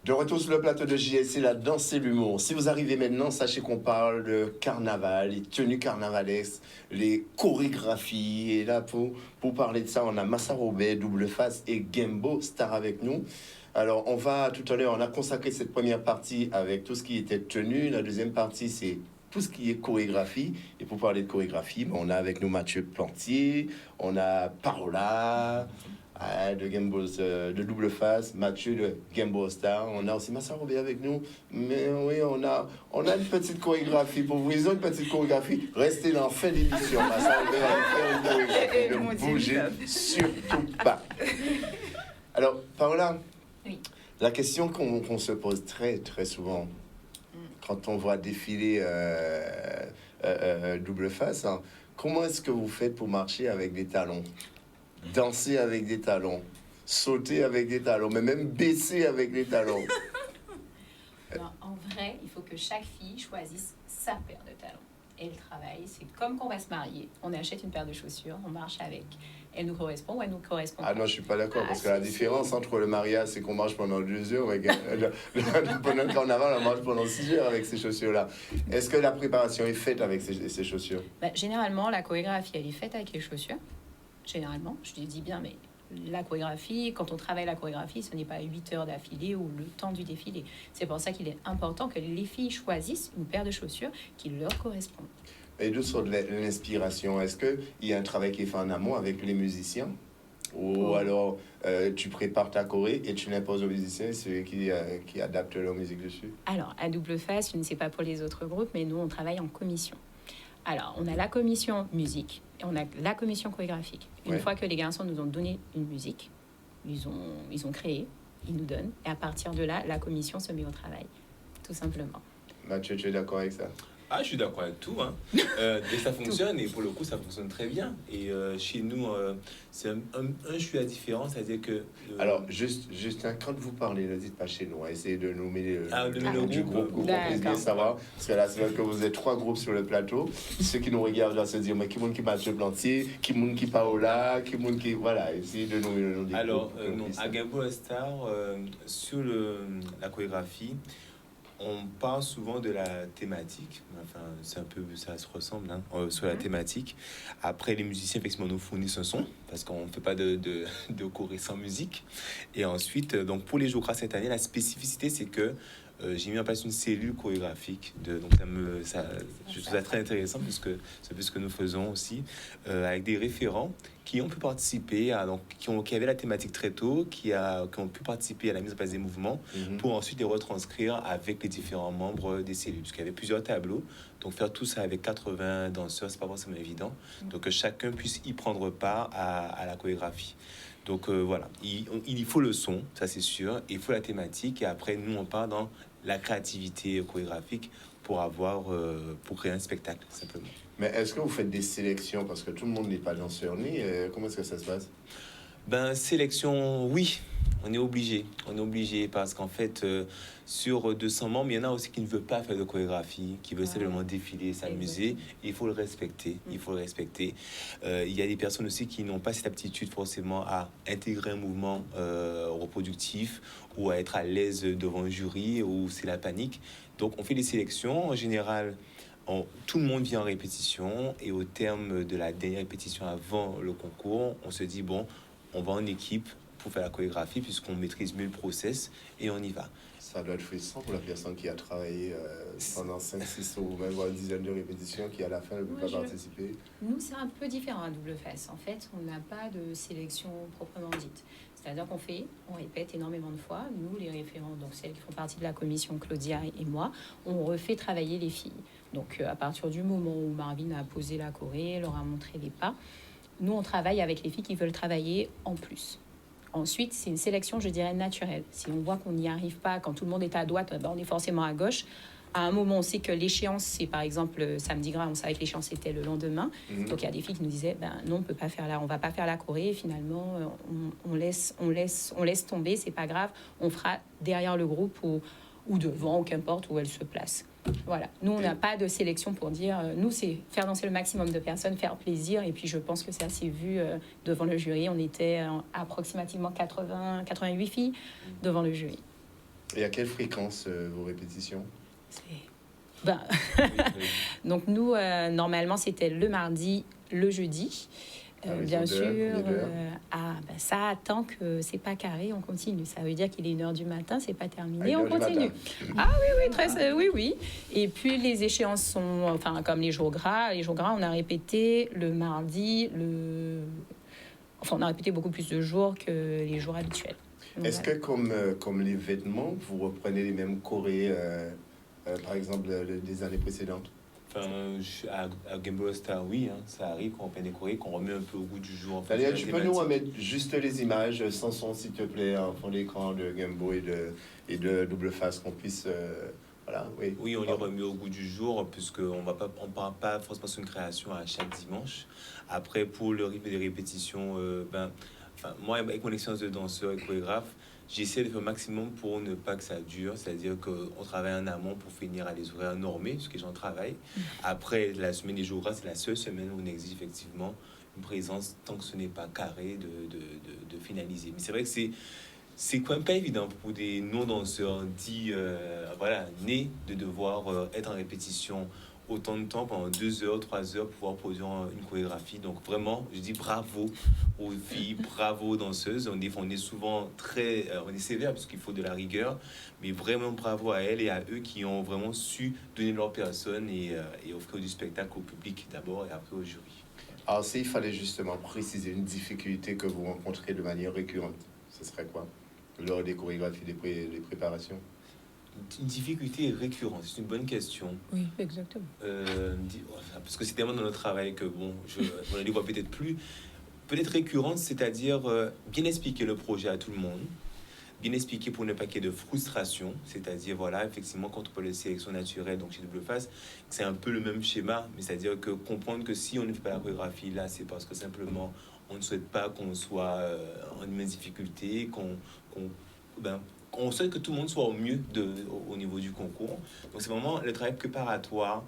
De retour sur le plateau de JLC, la danse et l'humour. Si vous arrivez maintenant, sachez qu'on parle de carnaval, les tenues carnavalesques, les chorégraphies. Et là, pour parler de ça, on a Massa Robert, Double Face et Gambo Star avec nous. Alors, on a consacré cette première partie avec tout ce qui était tenue. La deuxième partie, c'est tout ce qui est chorégraphie. Et pour parler de chorégraphie, on a avec nous Mathieu Plantier, on a Parola de Double Face, Mathieu de Gambo Star. On a aussi Massa Robert avec nous. Mais oui, on a une petite chorégraphie pour vous. Ils ont une petite chorégraphie. Restez dans la fin d'émission. Massa Robert va faire une chorégraphie. Ne bougez surtout pas. Alors, Parola, oui. La question qu'on se pose très, très souvent quand on voit défiler Double Face, comment est-ce que vous faites pour marcher avec des talons? Danser avec des talons, sauter avec des talons, mais même baisser avec des talons. Alors, en vrai, il faut que chaque fille choisisse sa paire de talons. Et le travail, c'est comme qu'on va se marier. On achète une paire de chaussures, on marche avec. Elle nous correspond ou elle nous correspond pas. Ah non, je suis pas d'accord, parce que la différence entre le mariage, c'est qu'on marche pendant 2 heures, et pendant le carnaval, on marche pendant 6 heures avec ces chaussures-là. Est-ce que la préparation est faite avec ces chaussures? Généralement, la chorégraphie, elle est faite avec les chaussures. Généralement, je dis bien, mais la chorégraphie, quand on travaille la chorégraphie, ce n'est pas 8 heures d'affilée ou le temps du défilé. C'est pour ça qu'il est important que les filles choisissent une paire de chaussures qui leur correspondent. Et d'où sort l'inspiration? Est-ce qu'il y a un travail qui est fait en amont avec les musiciens? Ou alors tu prépares ta choré et tu l'imposes aux musiciens, c'est eux qui adaptent leur musique dessus? Alors, à Double Face, je ne sais pas pour les autres groupes, mais nous, on travaille en commission. Alors, on a la commission musique et on a la commission chorégraphique. Une fois que les garçons nous ont donné une musique, ils ont créé, ils nous donnent. Et à partir de là, la commission se met au travail, tout simplement. Mathieu, tu es d'accord avec ça? Ah, je suis d'accord avec tout. Dès que ça fonctionne, et pour le coup, ça fonctionne très bien. Et chez nous, c'est un choix à différence, c'est-à-dire que... Alors, juste quand vous parlez, ne dites pas chez nous, essayez de nommer le nom du groupe pour qu'on puisse bien savoir. Parce que là, c'est vrai que vous êtes 3 groupes sur le plateau. Ceux qui nous regardent doivent se dire, mais qui monde qui Mathieu Plantier, qui monde qui Paola, qui monde qui... Voilà, essayez de nommer le nom du groupe. Alors, à Gambo Star, sur la chorégraphie, on parle souvent de la thématique. Enfin, c'est un peu, ça se ressemble sur la thématique. Après, les musiciens, effectivement, nous fournissent un son parce qu'on ne fait pas de choré sans musique. Et ensuite, donc pour les Jokras cette année, la spécificité, c'est que j'ai mis en place une cellule chorégraphique. Donc, je trouve ça très intéressant puisque c'est ce que nous faisons aussi avec des référents qui ont pu participer, qui avaient la thématique très tôt, qui ont pu participer à la mise en place des mouvements pour ensuite les retranscrire avec les différents membres des cellules. Parce qu'il y avait plusieurs tableaux. Donc, faire tout ça avec 80 danseurs, c'est pas forcément évident. Donc, que chacun puisse y prendre part à la chorégraphie. Donc, voilà. Il faut le son, ça c'est sûr. Il faut la thématique. Et après, nous, on part dans la créativité chorégraphique pour créer un spectacle, simplement. Mais est-ce que vous faites des sélections? Parce que tout le monde n'est pas danseur ni. Comment est-ce que ça se passe? Sélection, oui. On est obligé parce qu'en fait, sur 200 membres, il y en a aussi qui ne veulent pas faire de chorégraphie, qui veulent simplement défiler, s'amuser. Il faut le respecter. Il y a des personnes aussi qui n'ont pas cette aptitude forcément à intégrer un mouvement reproductif ou à être à l'aise devant un jury où c'est la panique. Donc, on fait des sélections. En général, tout le monde vient en répétition et au terme de la dernière répétition avant le concours, on se dit, bon, on va en équipe pour faire la chorégraphie puisqu'on maîtrise mieux le process et on y va. Ça doit être frustrant pour la personne qui a travaillé pendant 5, 6 ou même une dizaine de répétitions qui à la fin ne peut pas participer. Nous, c'est un peu différent à Double Face. En fait, on n'a pas de sélection proprement dite. C'est-à-dire on répète énormément de fois. Nous, les référents, donc celles qui font partie de la commission, Claudia et moi, on refait travailler les filles. Donc, à partir du moment où Marvin a posé la choré, leur a montré les pas, nous, on travaille avec les filles qui veulent travailler en plus. Ensuite, c'est une sélection, je dirais, naturelle. Si on voit qu'on n'y arrive pas, quand tout le monde est à droite, on est forcément à gauche. À un moment, on sait que l'échéance, c'est par exemple samedi gras, on savait que l'échéance était le lendemain. Donc, il y a des filles qui nous disaient, non, on peut pas faire on va pas faire la choré. Et finalement, on laisse tomber, c'est pas grave. On fera derrière le groupe ou devant, ou qu'importe où elle se place. Voilà. Nous, on n'a pas de sélection pour dire... nous, c'est faire danser le maximum de personnes, faire plaisir. Et puis, je pense que c'est assez vu devant le jury. On était approximativement 88 filles devant le jury. Et à quelle fréquence vos répétitions? Donc, nous, normalement, c'était le mardi, le jeudi. Bien sûr, ça, tant que c'est pas carré, on continue. Ça veut dire qu'il est 1h du matin, c'est pas terminé, on continue. Oui. Et puis les échéances sont, comme les jours gras, on a répété le mardi, on a répété beaucoup plus de jours que les jours habituels. Donc, est-ce que comme les vêtements, vous reprenez les mêmes chorés, par exemple, des années précédentes? À Gambo All Star, oui, ça arrive qu'on prenne des chorés, qu'on remet un peu au goût du jour. D'ailleurs, tu peux nous remettre juste les images sans son, s'il te plaît, en fond d'écran de Gambo et de Double Face, qu'on puisse... voilà, oui. Oui, on les remet au goût du jour, puisqu'on ne parle pas forcément sur une création à chaque dimanche. Après, pour le rythme des répétitions, moi, avec mon expérience de danseur et chorégraphe, j'essaie de faire le maximum pour ne pas que ça dure, c'est-à-dire qu'on travaille en amont pour finir à des horaires normés, parce que les gens travaillent. Après, la semaine des jours gras, c'est la seule semaine où on exige effectivement une présence tant que ce n'est pas carré de finaliser. Mais c'est vrai que c'est quand même pas évident pour des non-danseurs dits nés de devoir être en répétition autant de temps, pendant 2 heures, 3 heures, pour pouvoir produire une chorégraphie. Donc vraiment, je dis bravo aux filles, bravo aux danseuses. On est souvent on est sévère parce qu'il faut de la rigueur, mais vraiment bravo à elles et à eux qui ont vraiment su donner leur personne et offrir du spectacle au public d'abord et après au jury. Alors, s'il fallait justement préciser une difficulté que vous rencontrez de manière récurrente, ce serait quoi lors des chorégraphies, des préparations? Une difficulté récurrente, c'est une bonne question. Oui, exactement. Parce que c'est tellement dans notre travail que on ne les voit peut-être plus. Peut-être récurrente, c'est-à-dire bien expliquer le projet à tout le monde, bien expliquer pour ne pas qu'il y ait de frustration, c'est-à-dire, effectivement, quand on parle de sélection naturelle, donc chez Double Face, c'est un peu le même schéma, mais c'est-à-dire que comprendre que si on ne fait pas la chorégraphie là, c'est parce que simplement on ne souhaite pas qu'on soit en immense difficulté, on souhaite que tout le monde soit au mieux au niveau du concours. Donc c'est vraiment le travail préparatoire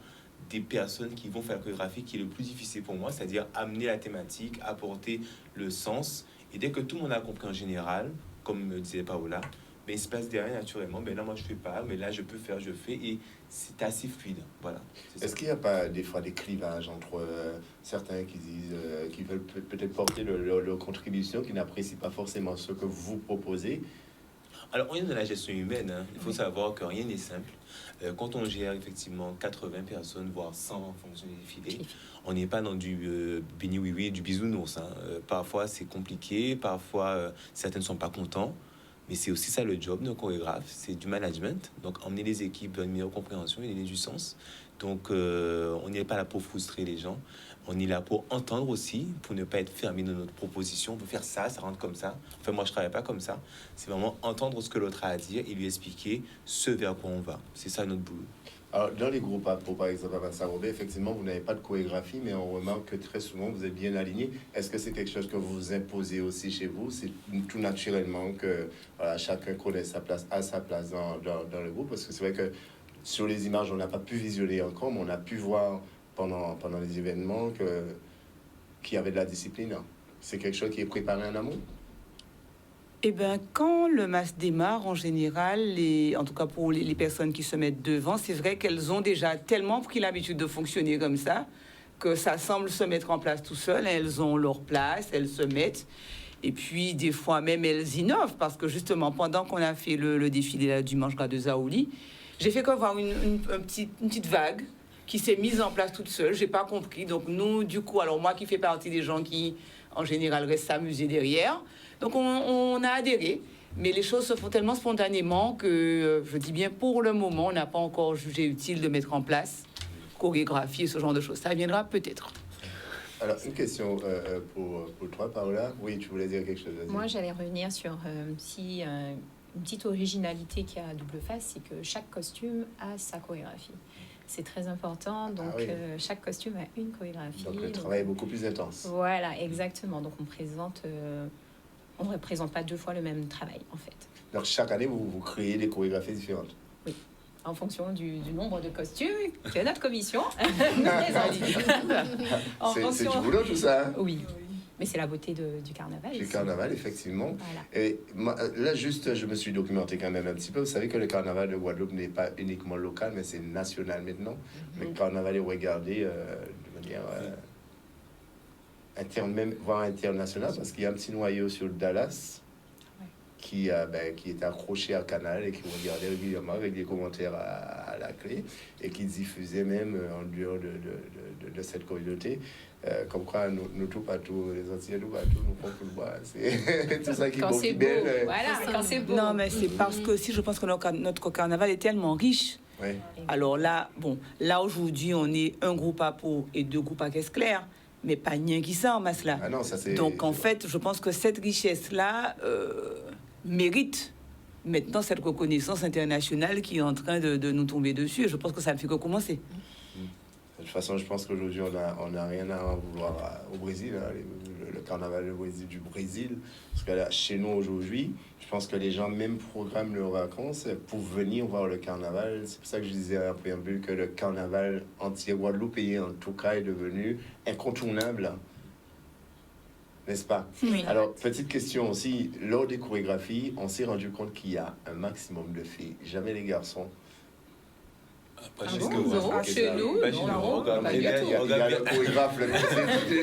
des personnes qui vont faire la chorégraphie qui est le plus difficile pour moi, c'est-à-dire amener la thématique, apporter le sens. Et dès que tout le monde a compris en général, comme me disait Paola, mais il se passe derrière naturellement. Mais là, moi, je fais pas, mais là, je peux faire, je fais, et c'est assez fluide. Voilà. Est-ce qu'il n'y a pas des fois des clivages entre certains qui disent, qui veulent peut-être porter leur contribution, qui n'apprécient pas forcément ce que vous proposez? Alors, on est dans la gestion humaine. Hein. Il faut savoir que rien n'est simple. Quand on gère effectivement 80 personnes, voire 100 en fonction des défilés, on n'est pas dans du béni oui-oui, du bisounours. Hein. Parfois, c'est compliqué. Parfois, certains ne sont pas contents. Mais c'est aussi ça le job d'un chorégraphe, c'est du management. Donc, emmener les équipes vers une meilleure compréhension et donner du sens. Donc, on n'est pas là pour frustrer les gens. On est là pour entendre aussi, pour ne pas être fermé dans notre proposition. On peut faire ça, ça rentre comme ça. Enfin, moi, je travaille pas comme ça. C'est vraiment entendre ce que l'autre a à dire et lui expliquer ce vers quoi on va. C'est ça notre boulot. Alors, dans les groupes afro, par exemple, à Vincent-Robert, effectivement, vous n'avez pas de chorégraphie, mais on remarque que très souvent, vous êtes bien aligné. Est-ce que c'est quelque chose que vous imposez aussi chez vous? C'est tout naturellement que voilà, chacun connaît sa place, a sa place dans le groupe? Parce que c'est vrai que sur les images, on n'a pas pu visionner encore, mais on a pu voir pendant les événements qu'il y avait de la discipline. C'est quelque chose qui est préparé en amont? Eh bien, quand le MAS démarre, en général, en tout cas pour les personnes qui se mettent devant, c'est vrai qu'elles ont déjà tellement pris l'habitude de fonctionner comme ça, que ça semble se mettre en place tout seul. Elles ont leur place, elles se mettent. Et puis, des fois même, elles innovent, parce que justement, pendant qu'on a fait le défilé là, du Manche Gras de Zaouli, j'ai fait comme voir une petite vague qui s'est mise en place toute seule. J'ai pas compris. Donc, nous, du coup, alors moi qui fais partie des gens qui, en général, restent s'amuser derrière, donc on a adhéré, mais les choses se font tellement spontanément que, je dis bien pour le moment, on n'a pas encore jugé utile de mettre en place chorégraphie et ce genre de choses. Ça viendra peut-être. Alors, une question pour toi, Paola. Oui, tu voulais dire quelque chose? Vas-y. Moi, j'allais revenir sur une petite originalité qu'il y a à Double Face, c'est que chaque costume a sa chorégraphie. C'est très important, donc oui. chaque costume a une chorégraphie. Donc, le travail est beaucoup plus intense. Voilà, exactement. Donc, on ne représente pas deux fois le même travail, en fait. Donc, chaque année, vous créez des chorégraphies différentes. Oui, en fonction du nombre de costumes que notre commission nous présente. C'est du boulot, tout ça, hein? Oui, mais c'est la beauté du carnaval. Du ici. carnaval, effectivement. Voilà. Et là, juste, je me suis documenté quand même un petit peu. Vous savez que le carnaval de Guadeloupe n'est pas uniquement local, mais c'est national maintenant. Le carnaval est regardé de manière même, voire internationale, parce qu'il y a un petit noyau sur Dallas qui est accroché à Canal et qui regardait régulièrement avec des commentaires à la clé et qui diffusait même en dehors de cette communauté. Comme quoi, nous tout partout, les Antillais tout partout, nous font tout le bois. C'est tout ça qui Quand c'est beau, belle. voilà, quand c'est beau. Non, mais c'est parce que aussi, je pense que notre carnaval est tellement riche. Ouais. Alors là, là aujourd'hui, on est un groupe à Pau et deux groupes à Caisse Claire, mais pas rien qui ça en masse là. Ah non, ça c'est... Donc en fait, je pense que cette richesse-là mérite maintenant cette reconnaissance internationale qui est en train de nous tomber dessus. Et je pense que ça ne fait que commencer. De toute façon, je pense qu'aujourd'hui, on n'a rien à en vouloir au Brésil, hein, le carnaval du Brésil. Parce que là, chez nous, aujourd'hui, je pense que les gens même programment leurs vacances pour venir voir le carnaval. C'est pour ça que je disais en préambule que le carnaval entier guadeloupéen, en tout cas, est devenu incontournable. N'est-ce pas? Oui. Alors, petite question aussi. Lors des chorégraphies, on s'est rendu compte qu'il y a un maximum de filles. Jamais les garçons. Pas Ah chez bon, nous, non, hein. chez nous, Pas non, chez nous. non, Regarde, pas du regarde, tout. Il y a regarde le chorégraphe.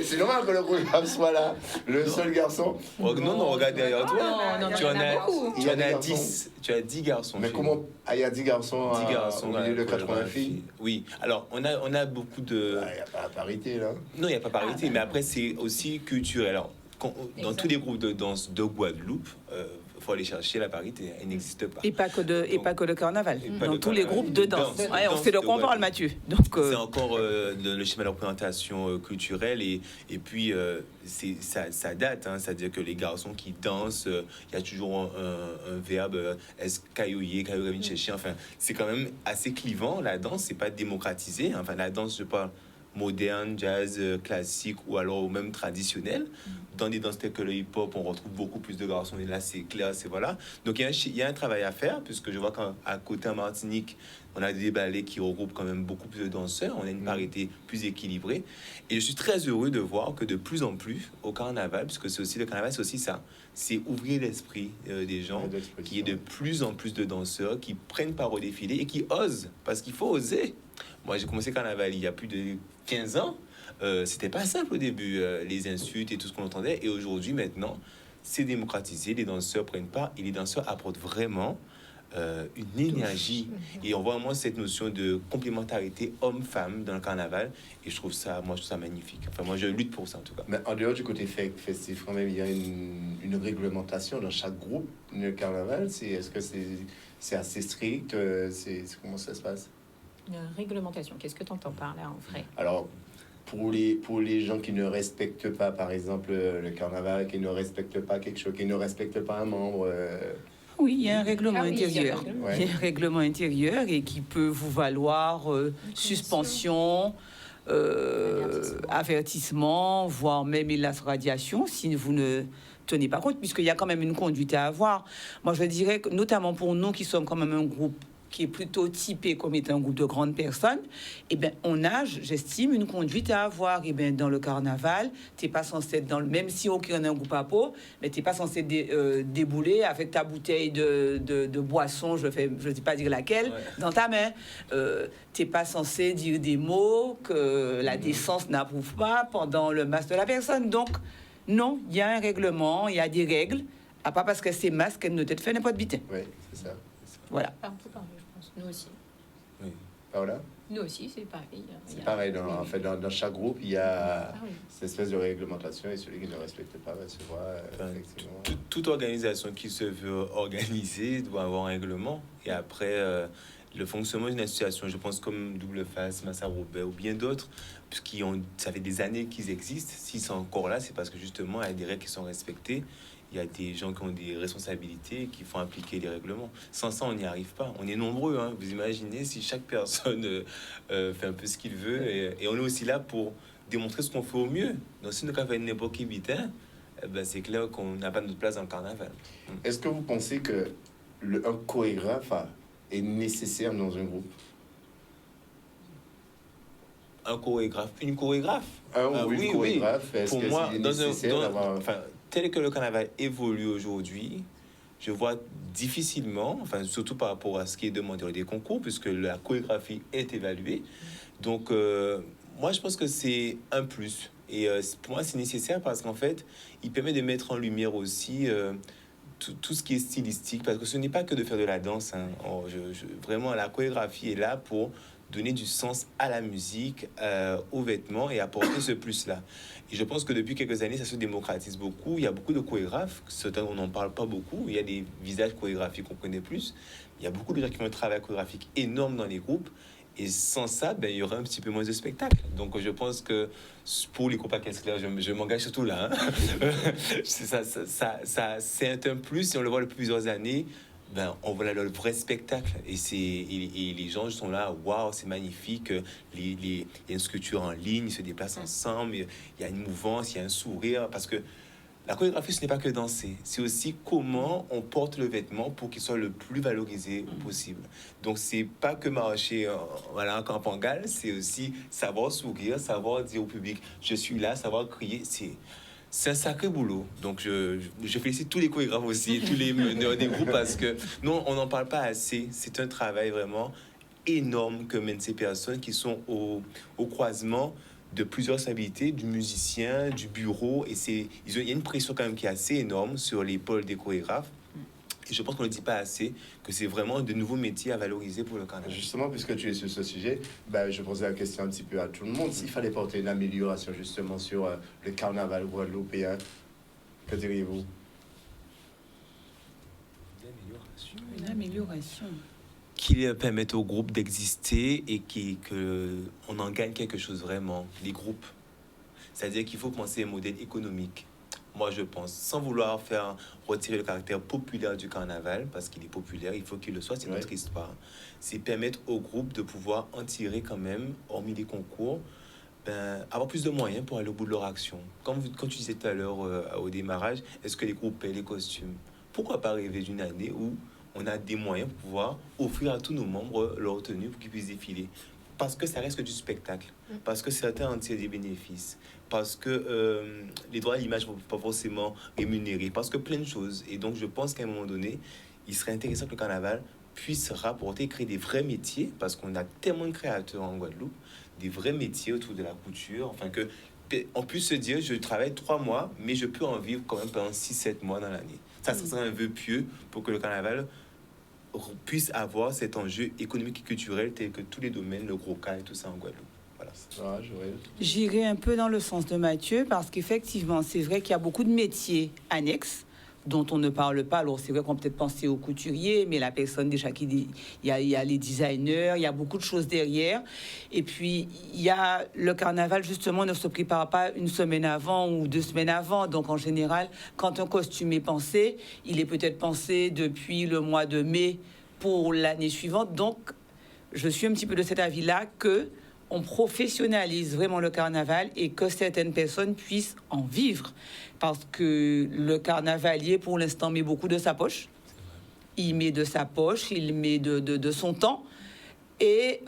C'est normal que le chorégraphe soit là. Le seul garçon. Non, regarde derrière toi. Non, Tu il y en as beaucoup. Il y Tu a en des as garçons. 10. Tu as 10 garçons. Mais chez comment... nous. Ah, il y a 10 garçons, 10 garçons au milieu de 80 filles. Oui. Alors, on a beaucoup de... Il n'y a pas la parité, là. Non, il n'y a pas parité, mais après, c'est aussi culturel. Alors, dans tous les groupes de danse de Guadeloupe, il faut aller chercher la parité. Elle n'existe pas. Et pas que le carnaval. Et pas Dans le tous les carnaval. groupes de danse. De Ouais, on danse sait de de quoi on parle, Guadeloupe. Mathieu. Donc, C'est encore le schéma de représentation culturelle et puis ça date, hein, c'est-à-dire que les garçons qui dansent, il y a toujours un verbe kayoye, kayoye, enfin c'est quand même assez clivant. La danse, c'est pas démocratisé, enfin la danse, je parle moderne, jazz, classique ou alors même traditionnel. Dans des danses telles que le hip-hop, on retrouve beaucoup plus de garçons. Et là, c'est clair, c'est voilà. Donc, il y a un travail à faire, puisque je vois qu'à côté, en Martinique, on a des ballets qui regroupent quand même beaucoup plus de danseurs. On a une parité plus équilibrée. Et je suis très heureux de voir que de plus en plus, au carnaval, puisque c'est aussi le carnaval, c'est aussi ça, c'est ouvrir l'esprit des gens, qu'il y ait de plus en plus de danseurs qui prennent part au défilé et qui osent, parce qu'il faut oser. Moi, j'ai commencé le carnaval il y a plus de 15 ans. C'était pas simple au début, les insultes et tout ce qu'on entendait. Et aujourd'hui, maintenant, c'est démocratisé. Les danseurs prennent part et les danseurs apportent vraiment une énergie. Et on voit vraiment cette notion de complémentarité homme-femme dans le carnaval. Et je trouve ça magnifique. Enfin, moi, je lutte pour ça en tout cas. Mais en dehors du côté festif, quand même, il y a une réglementation dans chaque groupe. Le carnaval, est-ce que c'est assez strict? Comment ça se passe? Réglementation, qu'est-ce que tu entends par là en vrai? Alors, pour les gens qui ne respectent pas, par exemple, le carnaval, qui ne respectent pas quelque chose, qui ne respectent pas un membre... Oui, il y a un règlement Ah oui, il y a un intérieur. règlement. Ouais. Il y a un règlement intérieur et qui peut vous valoir suspension, avertissement, voire même la radiation si vous ne tenez pas compte, puisqu'il y a quand même une conduite à avoir. Moi, je dirais que, notamment pour nous qui sommes quand même un groupe qui est plutôt typé comme étant un groupe de grandes personnes, eh ben, on a, j'estime, une conduite à avoir. Eh ben, dans le carnaval, tu n'es pas censé être dans le... Même si on a un groupe à peau, mais tu n'es pas censé débouler avec ta bouteille de boisson, je ne sais pas dire laquelle, dans ta main. Tu n'es pas censé dire des mots que la décence n'approuve pas pendant le masque de la personne. Donc, non, il y a un règlement, il y a des règles. À part parce que c'est masque, elle ne te fait n'importe bitin. Oui, c'est ça. Voilà. Partout pareil, je pense. Nous aussi. Oui. Paola? Nous aussi, c'est pareil. C'est pareil, en fait, dans chaque groupe, il y a oui. cette espèce de réglementation et celui qui ne respecte pas va se voir, effectivement. Toute organisation qui se veut organiser doit avoir un règlement. Et après, le fonctionnement d'une association, je pense comme Double Face, Massa Robert ou bien d'autres, ça fait des années qu'ils existent. S'ils sont encore là, c'est parce que justement, il y a des règles qui sont respectées. Il y a des gens qui ont des responsabilités, qui font appliquer les règlements. Sans ça, on n'y arrive pas. On est nombreux. Hein. Vous imaginez si chaque personne fait un peu ce qu'il veut. Et on est aussi là pour démontrer ce qu'on fait au mieux. Donc, si nous avons une époque qui vit, c'est clair qu'on n'a pas notre place dans le carnaval. Est-ce que vous pensez que un chorégraphe est nécessaire dans un groupe? Un chorégraphe, une chorégraphe. Oui, chorégraphe. Est-ce pour que moi, c'est nécessaire d'avoir... tel que le carnaval évolue aujourd'hui, je vois difficilement, surtout par rapport à ce qui est demandé des concours, puisque la chorégraphie est évaluée. Donc, moi, je pense que c'est un plus. Et pour moi, c'est nécessaire parce qu'en fait, il permet de mettre en lumière aussi tout ce qui est stylistique, parce que ce n'est pas que de faire de la danse. Hein. Vraiment, la chorégraphie est là pour donner du sens à la musique, aux vêtements et apporter ce plus-là. Et je pense que depuis quelques années, ça se démocratise beaucoup. Il y a beaucoup de chorégraphes, certains, on n'en parle pas beaucoup. Il y a des visages chorégraphiques qu'on connaît plus. Il y a beaucoup de gens qui font un travail chorégraphique énorme dans les groupes. Et sans ça, il y aurait un petit peu moins de spectacle. Donc, je pense que pour les groupes à caisse claire, je m'engage surtout là. Hein. C'est un plus. Si on le voit depuis plusieurs années, on voit le vrai spectacle. Et les gens sont là, waouh, c'est magnifique. Il y a une sculpture en ligne, ils se déplacent ensemble. Il y a une mouvance, il y a un sourire. Parce que la chorégraphie, ce n'est pas que danser. C'est aussi comment on porte le vêtement pour qu'il soit le plus valorisé possible. Donc, c'est pas que marcher en campangale, c'est aussi savoir sourire, savoir dire au public, je suis là, savoir crier. C'est un sacré boulot. Donc, je félicite tous les chorégraphes aussi, tous les meneurs des groupes, parce que non, on n'en parle pas assez. C'est un travail vraiment énorme que mènent ces personnes qui sont au croisement de plusieurs stabilités, du musicien, du bureau. Et il y a une pression quand même qui est assez énorme sur l'épaule des chorégraphes. Et je pense qu'on ne le dit pas assez, que c'est vraiment de nouveaux métiers à valoriser pour le carnaval. Justement, puisque tu es sur ce sujet, je posais la question un petit peu à tout le monde. S'il fallait porter une amélioration justement sur le carnaval guadeloupéen, que diriez-vous? Une amélioration. Qui permettent au groupe d'exister et qu'on en gagne quelque chose vraiment, les groupes. C'est-à-dire qu'il faut penser à un modèle économique. Moi, je pense, sans vouloir faire retirer le caractère populaire du carnaval, parce qu'il est populaire, il faut qu'il le soit, c'est notre histoire. C'est permettre au groupe de pouvoir en tirer quand même, hormis les concours, avoir plus de moyens pour aller au bout de leur action. Quand tu disais tout à l'heure au démarrage, est-ce que les groupes paient les costumes? Pourquoi pas rêver d'une année où on a des moyens pour pouvoir offrir à tous nos membres leur tenue pour qu'ils puissent défiler? Parce que ça reste que du spectacle, parce que certains en tirent des bénéfices, parce que les droits à l'image ne sont pas forcément rémunérés, parce que plein de choses. Et donc je pense qu'à un moment donné, il serait intéressant que le carnaval puisse rapporter, créer des vrais métiers, parce qu'on a tellement de créateurs en Guadeloupe, des vrais métiers autour de la couture, enfin que on puisse se dire, je travaille 3 mois, mais je peux en vivre quand même pendant 6-7 mois dans l'année. Ça serait un vœu pieux pour que le carnaval puisse avoir cet enjeu économique et culturel tel que tous les domaines, le gros cas et tout ça en Guadeloupe. Voilà. J'irai un peu dans le sens de Mathieu, parce qu'effectivement, c'est vrai qu'il y a beaucoup de métiers annexes dont on ne parle pas. Alors, c'est vrai qu'on peut peut-être penser aux couturiers, mais la personne déjà il y a les designers, il y a beaucoup de choses derrière. Et puis, il y a le carnaval, justement, ne se prépare pas une semaine avant ou 2 semaines avant. Donc, en général, quand un costume est pensé, il est peut-être pensé depuis le mois de mai pour l'année suivante. Donc, je suis un petit peu de cet avis-là que on professionnalise vraiment le carnaval et que certaines personnes puissent en vivre. Parce que le carnavalier, pour l'instant, met beaucoup de sa poche. Il met de sa poche, il met de son temps. Et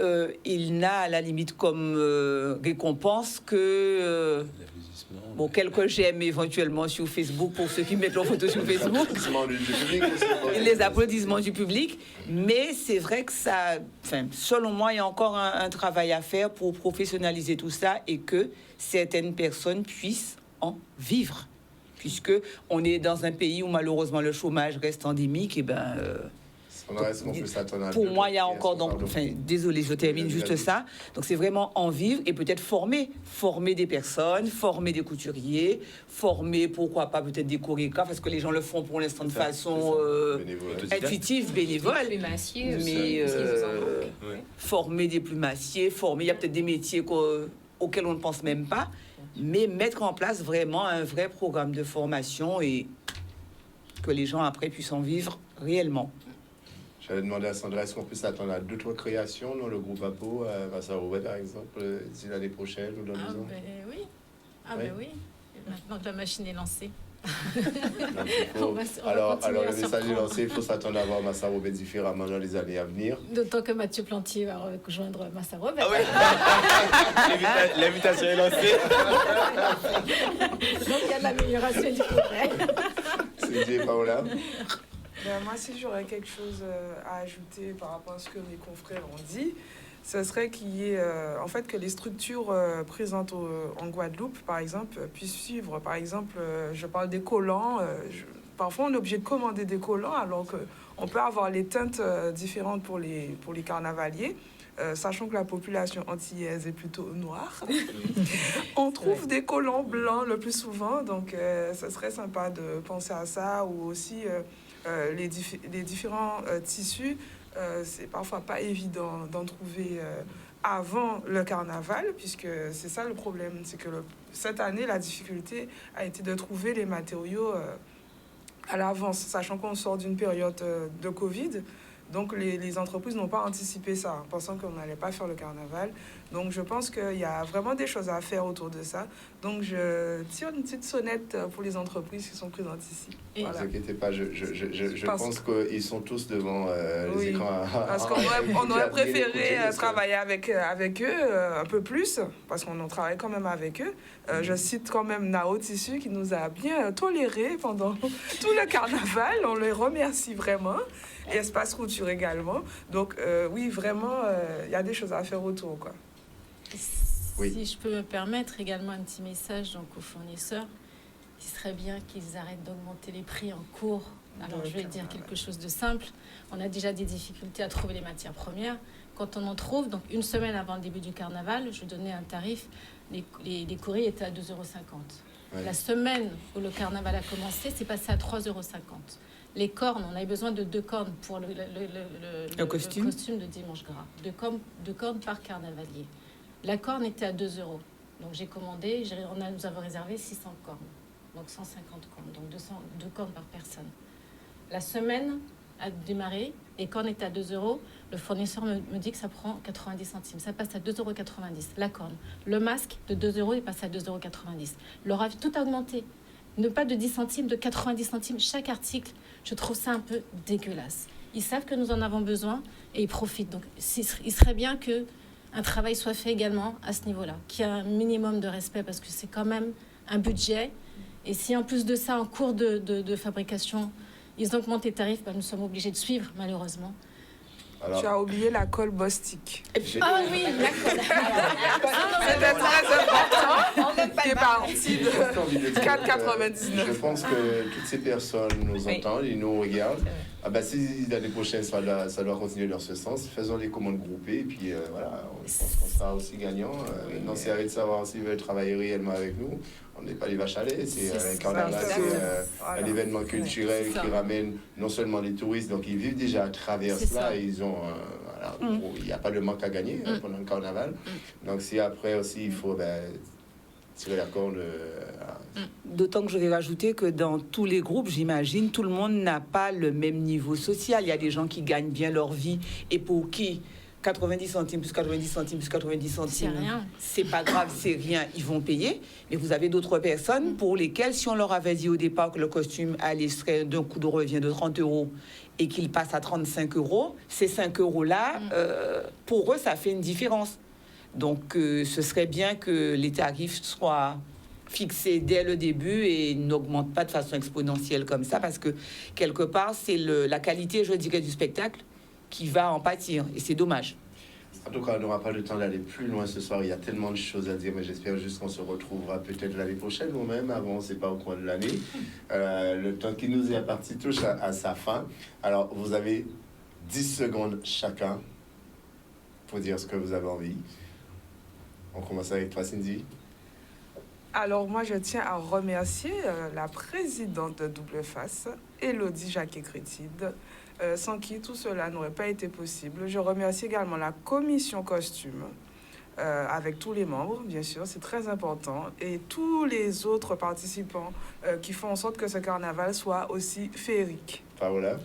il n'a à la limite comme récompense que... bon, quelques j'aime éventuellement sur Facebook pour ceux qui mettent leurs photos sur Facebook. Les applaudissements du public. Mais c'est vrai que ça... Enfin, selon moi, il y a encore un travail à faire pour professionnaliser tout ça et que certaines personnes puissent en vivre. Puisque on est dans un pays où malheureusement le chômage reste endémique, et pour moi, il y a encore... désolé, je termine juste ça. Donc, c'est vraiment en vivre et peut-être former des personnes, former des couturiers, former, pourquoi pas, peut-être des chorégraphes, parce que les gens le font pour l'instant de façon intuitive, bénévole. Mais former des plumassiers, il y a peut-être des métiers auxquels on ne pense même pas, mais mettre en place vraiment un vrai programme de formation et que les gens après puissent en vivre réellement. J'allais demander à Sandra, est-ce qu'on peut s'attendre à d'autres créations dans le groupe APO, à Massarouet par exemple, d'ici l'année prochaine ou dans 2 ans? Oui. Maintenant que la machine est lancée. Alors le message est lancé, il faut s'attendre à voir Massarouet différemment dans les années à venir. D'autant que Mathieu Plantier va rejoindre Massarouet. L'invitation est lancée. Donc il y a de l'amélioration du progrès. C'est dit, Paola. Moi, si j'aurais quelque chose à ajouter par rapport à ce que mes confrères ont dit, ce serait qu'il y ait, en fait, que les structures présentes en Guadeloupe, par exemple, puissent suivre. Par exemple, je parle des collants. Parfois, on est obligé de commander des collants, alors qu'on peut avoir les teintes différentes pour les carnavaliers. Sachant que la population antillaise est plutôt noire, on trouve des collants blancs le plus souvent. Donc, ce serait sympa de penser à ça, ou aussi... les différents tissus, c'est parfois pas évident d'en trouver avant le carnaval, puisque c'est ça le problème, c'est que cette année, la difficulté a été de trouver les matériaux à l'avance, sachant qu'on sort d'une période de Covid. Donc, les entreprises n'ont pas anticipé ça, en pensant qu'on n'allait pas faire le carnaval. Donc, je pense qu'il y a vraiment des choses à faire autour de ça. Donc, je tire une petite sonnette pour les entreprises qui sont présentes ici. Ne vous inquiétez pas, je pense qu'ils sont tous devant les écrans. Parce qu'on aurait préféré travailler avec eux un peu plus, parce qu'on en travaille quand même avec eux. Je cite quand même Nao Tissu, qui nous a bien tolérés pendant tout le carnaval. On les remercie vraiment. Et Espace Couture également. Donc, oui, vraiment, il y a des choses à faire autour, quoi. Si je peux me permettre également un petit message donc, aux fournisseurs, il serait bien qu'ils arrêtent d'augmenter les prix en cours. Alors, je vais dire quelque chose de simple. On a déjà des difficultés à trouver les matières premières. Quand on en trouve, donc une semaine avant le début du carnaval, je donnais un tarif, les courriers étaient à 2,50 €. Ouais. La semaine où le carnaval a commencé, c'est passé à 3,50 €. Les cornes, on avait besoin de 2 cornes pour le costume de dimanche gras. 2 cornes par carnavalier. La corne était à 2 €. Donc j'ai commandé, nous avons réservé 600 cornes. Donc 150 cornes, donc 200 cornes par personne. La semaine a démarré, Et quand on est à 2 €, le fournisseur me dit que ça prend 90 centimes. Ça passe à 2,90 €, la corne. Le masque, de 2 €, il passe à 2,90 €. Leur avis, tout a augmenté. Ne pas de 10 centimes, de 90 centimes chaque article. Je trouve ça un peu dégueulasse. Ils savent que nous en avons besoin et ils profitent. Donc, il serait bien qu'un travail soit fait également à ce niveau-là, qu'il y ait un minimum de respect parce que c'est quand même un budget. Et si en plus de ça, en cours de fabrication, ils augmentent les tarifs, nous sommes obligés de suivre, malheureusement. Alors, tu as oublié la colle Bostik. Ah oui, la colle. C'était très important. Qui est parti de 4,99. Je pense que toutes ces personnes nous entendent, ils nous regardent. Ah bah, si l'année prochaine, ça doit continuer dans ce sens, faisons les commandes groupées. Et puis voilà, je pense qu'on sera aussi gagnant. Maintenant, c'est à eux de savoir s'ils veulent travailler réellement avec nous. On n'est pas les vaches à lait, c'est un carnaval, c'est un événement culturel qui ramène non seulement les touristes, donc ils vivent déjà à travers cela, et ils ont, il n'y a pas de manque à gagner pendant le carnaval. Donc si après aussi il faut tirer la corde. D'autant que je vais rajouter que dans tous les groupes, j'imagine, tout le monde n'a pas le même niveau social. Il y a des gens qui gagnent bien leur vie et pour qui 90 centimes plus 90 centimes plus 90 centimes, c'est pas grave, c'est rien, ils vont payer. Mais vous avez d'autres personnes pour lesquelles, si on leur avait dit au départ que le costume allait serait d'un coup de revient de 30 € et qu'il passe à 35 €, ces 5 €-là, pour eux, ça fait une différence. Donc, ce serait bien que les tarifs soient fixés dès le début et n'augmentent pas de façon exponentielle comme ça, parce que quelque part, c'est la qualité, je dirais, du spectacle qui va en pâtir, et c'est dommage. En tout cas, on n'aura pas le temps d'aller plus loin ce soir. Il y a tellement de choses à dire, mais j'espère juste qu'on se retrouvera peut-être l'année prochaine ou même avant, c'est pas au coin de l'année. Le temps qui nous est imparti touche à sa fin. Alors, vous avez 10 secondes chacun pour dire ce que vous avez envie. On commence avec toi, Cindy. Alors, moi, je tiens à remercier la présidente de Double Face, Élodie Jacquet-Crétide, sans qui tout cela n'aurait pas été possible. Je remercie également la commission costume, avec tous les membres, bien sûr, c'est très important, et tous les autres participants qui font en sorte que ce carnaval soit aussi féerique. Paola.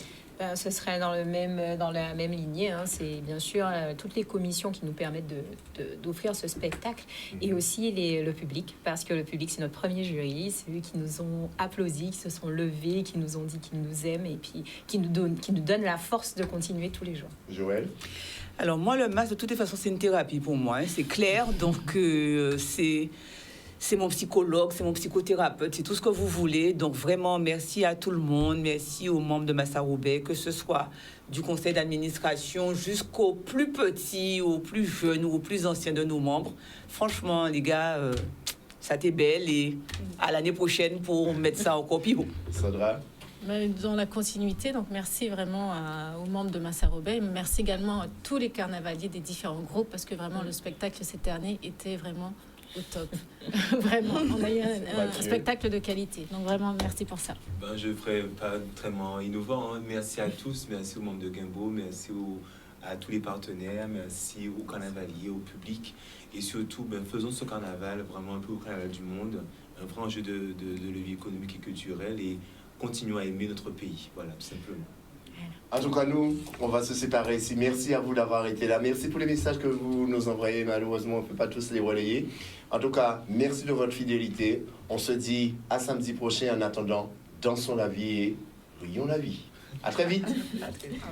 Ce serait dans la même lignée. C'est bien sûr toutes les commissions qui nous permettent d'offrir ce spectacle et aussi le public, parce que le public, c'est notre premier jury. C'est eux qui nous ont applaudi, qui se sont levés, qui nous ont dit qu'ils nous aiment et puis qui nous donnent la force de continuer tous les jours. Joël. Alors moi, le masque, de toute façon, c'est une thérapie pour moi. C'est clair, donc c'est mon psychologue, c'est mon psychothérapeute, c'est tout ce que vous voulez. Donc vraiment, merci à tout le monde, merci aux membres de Massa Robey, que ce soit du conseil d'administration jusqu'aux plus petits, aux plus jeunes ou aux plus anciens de nos membres. Franchement, les gars, ça t'est belle et à l'année prochaine pour mettre ça encore plus haut. Sandra. Dans la continuité, donc merci vraiment aux membres de Massa Robey. Merci également à tous les carnavaliers des différents groupes parce que vraiment le spectacle cette année était vraiment au top. Vraiment, on a eu un spectacle de qualité. Donc vraiment, merci pour ça. Je ne ferai pas très innovant. Merci à tous, merci aux membres de Guimbaud, merci à tous les partenaires, merci aux carnavaliers, au public. Et surtout, faisons ce carnaval vraiment un peu au carnaval du monde, un vrai enjeu de vie économique et culturelle et continuons à aimer notre pays. Voilà, tout simplement. En tout cas, nous, on va se séparer ici. Merci à vous d'avoir été là. Merci pour les messages que vous nous envoyez. Malheureusement, on ne peut pas tous les relayer. En tout cas, merci de votre fidélité. On se dit à samedi prochain. En attendant, dansons la vie et rions la vie. À très vite. À très vite.